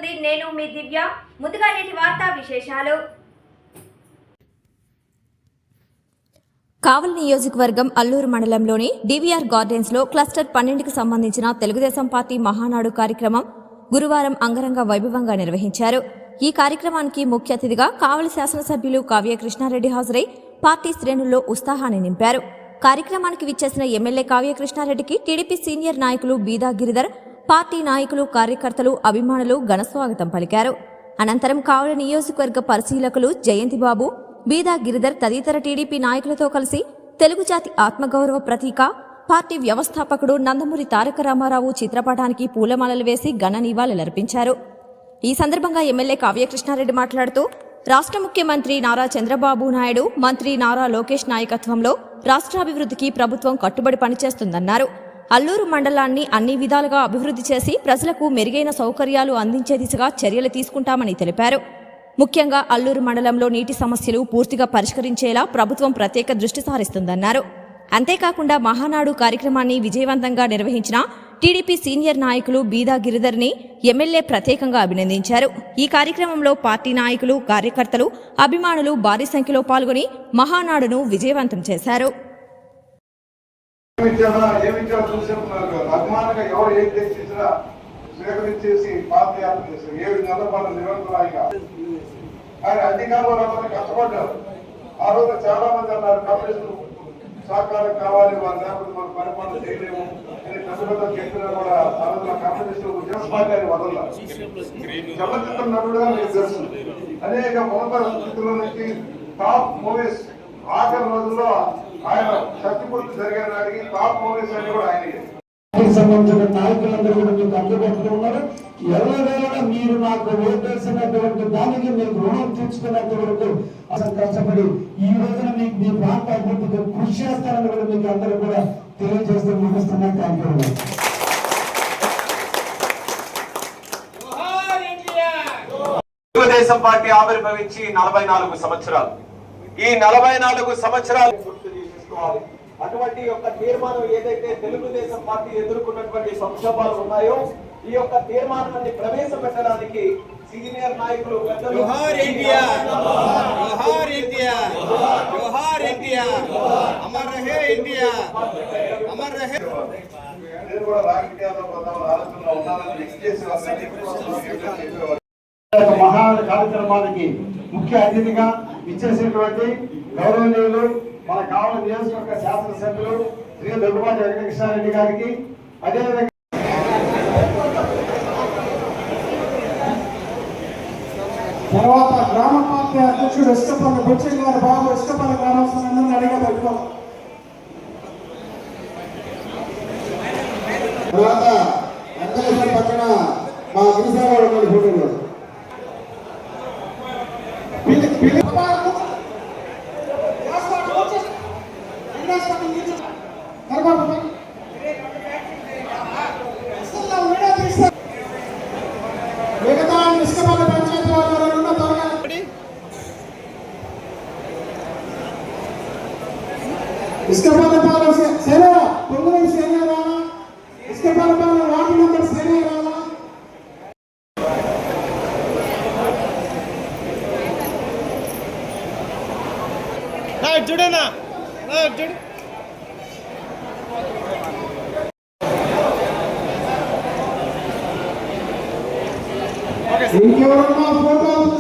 చూస్తుంది నేను మీ దివ్య. ముందుగా నేటి వార్తా విశేషాలు. కావలి నియోజకవర్గం అల్లూరు మండలంలోని డివిఆర్ గార్డెన్స్ లో క్లస్టర్ 12కి సంబంధించిన తెలుగుదేశం పార్టీ మహానాడు కార్యక్రమం గురువారం అంగరంగ వైభవంగా నిర్వహించారు. ఈ కార్యక్రమానికి ముఖ్య అతిథిగా కావలి శాసనసభ్యులు కావ్య కృష్ణారెడ్డి హాజరై పార్టీ శ్రేణుల్లో ఉత్సాహాన్ని నింపారు. కార్యక్రమానికి విచ్చేసిన ఎమ్మెల్యే కావ్య కృష్ణారెడ్డికి టీడీపీ సీనియర్ నాయకులు బీదా గిరిధర్, పార్టీ నాయకులు, కార్యకర్తలు, అభిమానులు ఘనస్వాగతం పలికారు. అనంతరం కావలి నియోజకవర్గ పరిశీలకులు జయంతిబాబు, బీదా గిరిధర్ తదితర టీడీపీ నాయకులతో కలిసి తెలుగు జాతి ఆత్మగౌరవ ప్రతీక, పార్టీ వ్యవస్థాపకుడు నందమూరి తారక రామారావు చిత్రపటానికి పూలమాలలు వేసి ఘన నివాళులర్పించారు. ఈ సందర్భంగా ఎమ్మెల్యే కావ్య కృష్ణారెడ్డి మాట్లాడుతూ రాష్ట్ర ముఖ్యమంత్రి నారా చంద్రబాబు నాయుడు, మంత్రి నారా లోకేష్ నాయకత్వంలో రాష్ట్రాభివృద్ధికి ప్రభుత్వం కట్టుబడి పనిచేస్తుందన్నారు. అల్లూరు మండలాన్ని అన్ని విధాలుగా అభివృద్ధి చేసి ప్రజలకు మెరుగైన సౌకర్యాలు అందించే దిశగా చర్యలు తీసుకుంటామని తెలిపారు. ముఖ్యంగా అల్లూరు మండలంలో నీటి సమస్యలు పూర్తిగా పరిష్కరించేలా ప్రభుత్వం ప్రత్యేక దృష్టి సారిస్తుందన్నారు. అంతేకాకుండా మహానాడు కార్యక్రమాన్ని విజయవంతంగా నిర్వహించిన టీడీపీ సీనియర్ నాయకులు బీదా గిరిధర్ని ఎమ్మెల్యే ప్రత్యేకంగా అభినందించారు. ఈ కార్యక్రమంలో పార్టీ నాయకులు, కార్యకర్తలు, అభిమానులు భారీ సంఖ్యలో పాల్గొని మహానాడును విజయవంతం చేశారు. సహకారం కావాలి, వారి లేకపోతే మనం పరిపాలన చేయలేము అని ప్రజలతో చెప్పినా కూడా కాంపిటీషన్ ఉద్యోగపాఠాన్ని వదల చలచిత్ర నటుడుగా మీకు తెలుసు. అనేక ఉన్నత స్థితుల నుంచి టాప్ మూవీస్ ఆఖరి రోజుల్లో ఆయన శక్తిపూర్తి జరిగే నాటికి టాప్ మూవీస్ అని కూడా ఆయన సంబంధించిన నాయకులందరూ కూడా మీకు అందుబాటులో ఉన్నారు. ఎవరైనా మీరు నాకు ఓటేసినటువంటి దానికి మీకు రుణం తీర్చుకున్నంత వరకు అసలు కష్టపడి ఈ రోజున మీకు మీ ప్రాంత అభివృద్ధికి కృషి చేస్తారని కూడా మీకు అందరూ కూడా తెలియజేస్తూ ముగిస్తున్నాను. Thank you. తెలుగుదేశం పార్టీ ఆవిర్భవించి 44 సంవత్సరాలు. ఈ 44 సంవత్సరాలు గుర్తు చేసుకోవాలి. అటువంటి యొక్క తీర్మానం ఏదైతే తెలుగుదేశం పార్టీ ఎదుర్కొన్నటువంటి సంక్షోభాలు ఉన్నాయో ఈ యొక్క తీర్మానాన్ని ప్రవేశపెట్టడానికి సీనియర్ నాయకులు పెద్దలు మహా కార్యక్రమానికి ముఖ్య అతిథిగా ఇచ్చేసినటువంటి గౌరవనీయులు మన కావలి నియోజకవర్గ శాసనసభ్యులు శ్రీ దగ్గుబాటి వెంకటకృష్ణారెడ్డి గారికి, అదేవిధంగా తర్వాత గ్రామ పార్టీ అధ్యక్షుడు ఇష్టపల్లి బుచ్చయ్య గారు బాబు ఇష్టపల్లి గ్రామస్తులందరినీ అడిగా పెట్టుకోవాలి. తర్వాత అంతేశ్వరం పక్కన మా గిరిసావాడు ఫోటోలు మిగతా ఇష్టపల్లి పంచాయతీ వాళ్ళు త్వరగా ఇష్టపల్లి పాలన సేవ పొంగుల సేవ రాలా, ఇష్టపల్లి పాలన వార్డు మెంబర్ సేవ రాలా. చూడనా చూడు ఇంకెవరన్నా ఫోటోలు